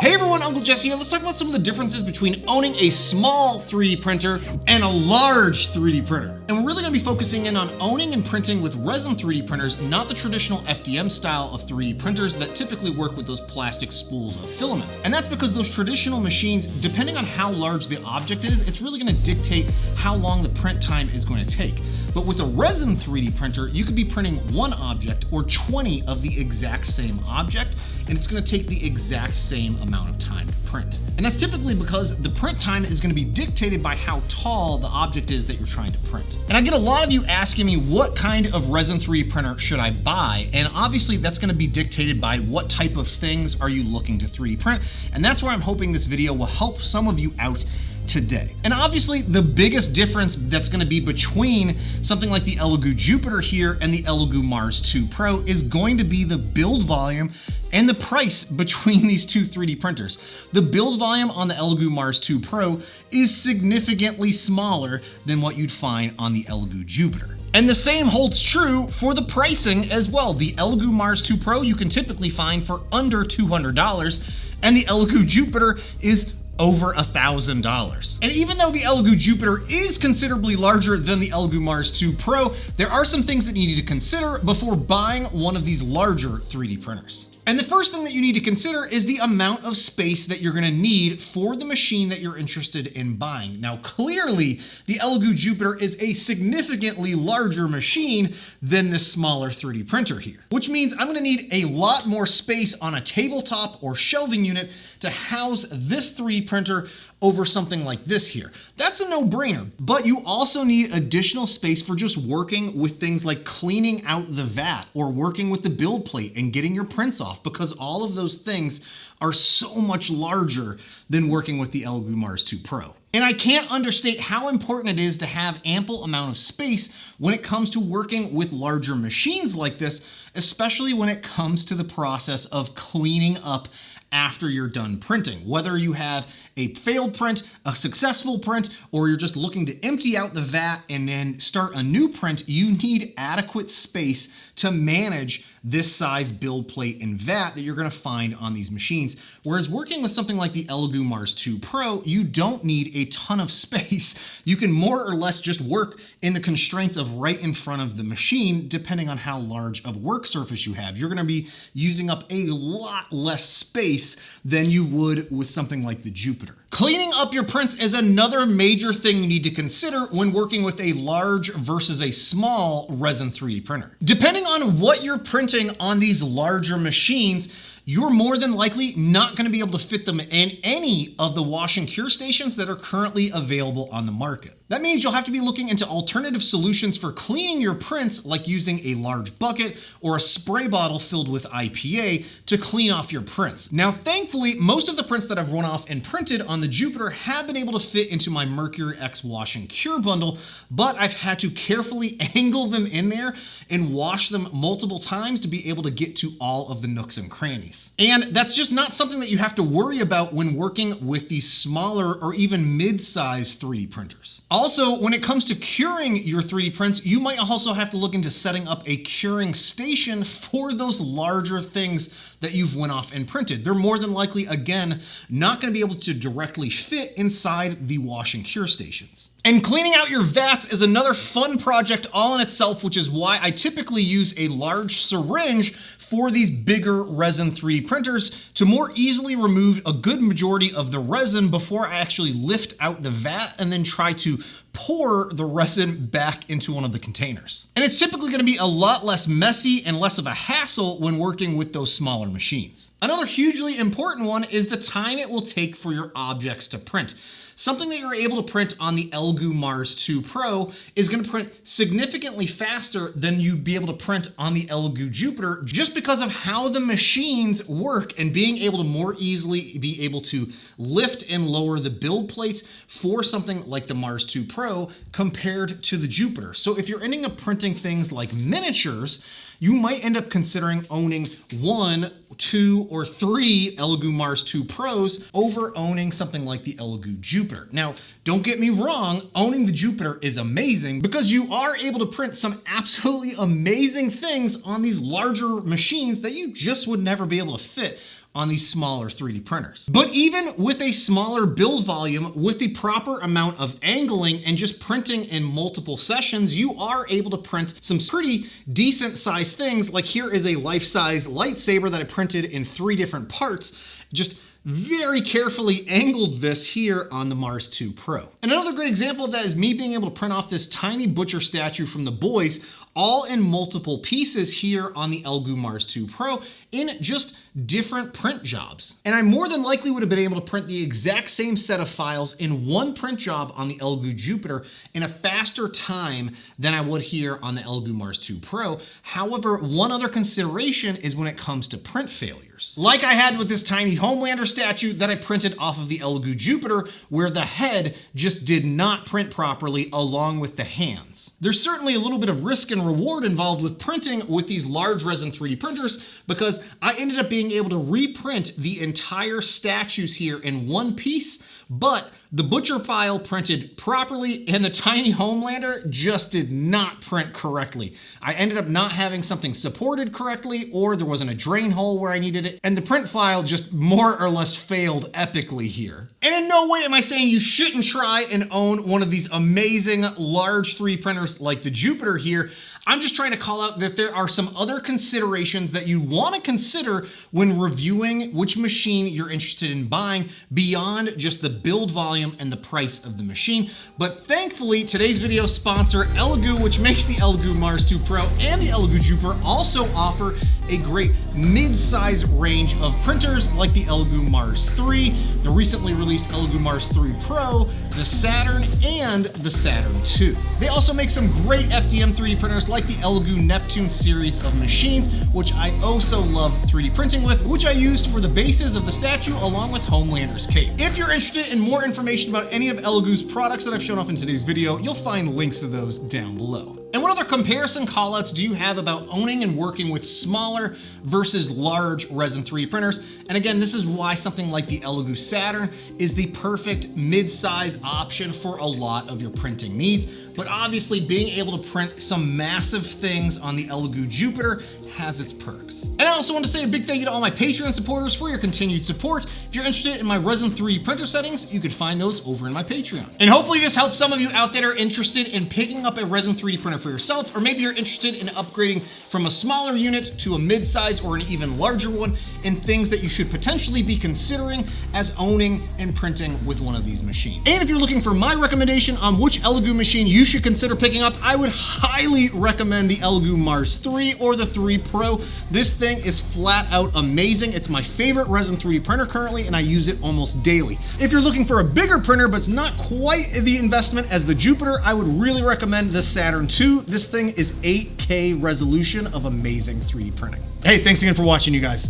Hey everyone, Uncle Jesse here. Let's talk about some of the differences between owning a small 3D printer and a large 3D printer. And we're really going to be focusing in on owning and printing with resin 3D printers, not the traditional FDM style of 3D printers that typically work with those plastic spools of filament. And that's because those traditional machines, depending on how large the object is, it's really going to dictate how long the print time is going to take. But with a resin 3D printer, you could be printing one object or 20 of the exact same object, and it's going to take the exact same amount of time to print. And that's typically because the print time is going to be dictated by how tall the object is that you're trying to print. And I get a lot of you asking me what kind of resin 3D printer should I buy, and obviously that's going to be dictated by what type of things are you looking to 3D print, and that's where I'm hoping this video will help some of you out today. And obviously the biggest difference that's going to be between something like the Elegoo Jupiter here and the Elegoo Mars 2 Pro is going to be the build volume and the price between these two 3D printers. The build volume on the Elegoo Mars 2 Pro is significantly smaller than what you'd find on the Elegoo Jupiter. And the same holds true for the pricing as well. The Elegoo Mars 2 Pro you can typically find for under $200, and the Elegoo Jupiter is over $1,000. And even though the Elegoo Jupiter is considerably larger than the Elegoo Mars 2 Pro, there are some things that you need to consider before buying one of these larger 3D printers. And the first thing that you need to consider is the amount of space that you're gonna need for the machine that you're interested in buying. Now, clearly, the Elegoo Jupiter is a significantly larger machine than this smaller 3D printer here, which means I'm gonna need a lot more space on a tabletop or shelving unit to house this 3D printer over something like this here. That's a no-brainer, but you also need additional space for just working with things like cleaning out the vat or working with the build plate and getting your prints off, because all of those things are so much larger than working with the Elegoo Mars 2 Pro. And I can't understate how important it is to have ample amount of space when it comes to working with larger machines like this, especially when it comes to the process of cleaning up after you're done printing. Whether you have a failed print, a successful print, or you're just looking to empty out the vat and then start a new print, you need adequate space to manage this size build plate and vat that you're gonna find on these machines. Whereas working with something like the Elegoo Mars 2 Pro, you don't need a ton of space. You can more or less just work in the constraints of right in front of the machine, depending on how large of work surface you have. You're gonna be using up a lot less space than you would with something like the Jupiter. Cleaning up your prints is another major thing you need to consider when working with a large versus a small resin 3D printer. Depending on what you're printing on these larger machines, you're more than likely not going to be able to fit them in any of the wash and cure stations that are currently available on the market. That means you'll have to be looking into alternative solutions for cleaning your prints, like using a large bucket or a spray bottle filled with IPA to clean off your prints. Now, thankfully, most of the prints that I've run off and printed on the Jupiter have been able to fit into my Mercury X wash and cure bundle, but I've had to carefully angle them in there and wash them multiple times to be able to get to all of the nooks and crannies. And that's just not something that you have to worry about when working with these smaller or even mid-size 3D printers. Also, when it comes to curing your 3D prints, you might also have to look into setting up a curing station for those larger things that you've went off and printed. They're more than likely, again, not going to be able to directly fit inside the wash and cure stations. And cleaning out your vats is another fun project all in itself, which is why I typically use a large syringe for these bigger resin 3D printers to more easily remove a good majority of the resin before I actually lift out the vat and then try to pour the resin back into one of the containers. And it's typically going to be a lot less messy and less of a hassle when working with those smaller machines. Another hugely important one is the time it will take for your objects to print. Something that you're able to print on the Elegoo Mars 2 Pro is going to print significantly faster than you'd be able to print on the Elegoo Jupiter, just because of how the machines work and being able to more easily be able to lift and lower the build plates for something like the Mars 2 Pro compared to the Jupiter. So if you're ending up printing things like miniatures, you might end up considering owning 1, 2, or 3 Elegoo Mars 2 Pros over owning something like the Elegoo Jupiter. Now, don't get me wrong, owning the Jupiter is amazing because you are able to print some absolutely amazing things on these larger machines that you just would never be able to fit on these smaller 3D printers. But even with a smaller build volume, with the proper amount of angling and just printing in multiple sessions, you are able to print some pretty decent sized things. Like here is a life-size lightsaber that I printed in 3 different parts. Just very carefully angled this here on the Mars 2 Pro. And another great example of that is me being able to print off this tiny butcher statue from the boys, all in multiple pieces here on the Elegoo Mars 2 Pro in just different print jobs. And I more than likely would have been able to print the exact same set of files in one print job on the Elegoo Jupiter in a faster time than I would here on the Elegoo Mars 2 Pro. However, one other consideration is when it comes to print failures. Like I had with this tiny Homelander statue that I printed off of the Elegoo Jupiter, where the head just did not print properly along with the hands. There's certainly a little bit of risk and reward involved with printing with these large resin 3D printers, because I ended up being able to reprint the entire statues here in one piece, but the butcher file printed properly and the tiny Homelander just did not print correctly. I ended up not having something supported correctly, or there wasn't a drain hole where I needed it, and the print file just more or less failed epically here. And in no way am I saying you shouldn't try and own one of these amazing large 3D printers like the Jupiter here. I'm just trying to call out that there are some other considerations that you want to consider when reviewing which machine you're interested in buying beyond just the build volume and the price of the machine. But thankfully, today's video sponsor, Elegoo, which makes the Elegoo Mars 2 Pro and the Elegoo Jupiter, also offer a great mid-size range of printers like the Elegoo Mars 3, the recently released Elegoo Mars 3 Pro, the Saturn, and the Saturn 2. They also make some great FDM 3D printers like the Elegoo Neptune series of machines, which I also love 3D printing with, which I used for the bases of the statue along with Homelander's cape. If you're interested in more information about any of Elegoo's products that I've shown off in today's video, you'll find links to those down below. And what other comparison callouts do you have about owning and working with smaller versus large resin 3D printers? And again, this is why something like the Elegoo Saturn is the perfect mid-size option for a lot of your printing needs. But obviously being able to print some massive things on the Elegoo Jupiter has its perks. And I also want to say a big thank you to all my Patreon supporters for your continued support. If you're interested in my resin 3D printer settings, you can find those over in my Patreon. And hopefully this helps some of you out there interested in picking up a resin 3D printer for yourself, or maybe you're interested in upgrading from a smaller unit to a mid-size or an even larger one, and things that you should potentially be considering as owning and printing with one of these machines. And if you're looking for my recommendation on which Elegoo machine you should consider picking up, I would highly recommend the Elegoo Mars 3 or the 3 Pro. This thing is flat out amazing. It's my favorite resin 3D printer currently, and I use it almost daily. If you're looking for a bigger printer, but it's not quite the investment as the Jupiter, I would really recommend the Saturn 2. This thing is 8K resolution of amazing 3D printing. Hey, thanks again for watching, you guys.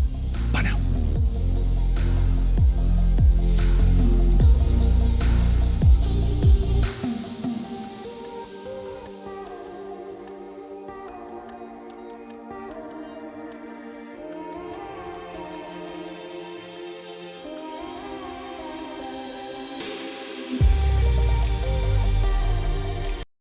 Bye now.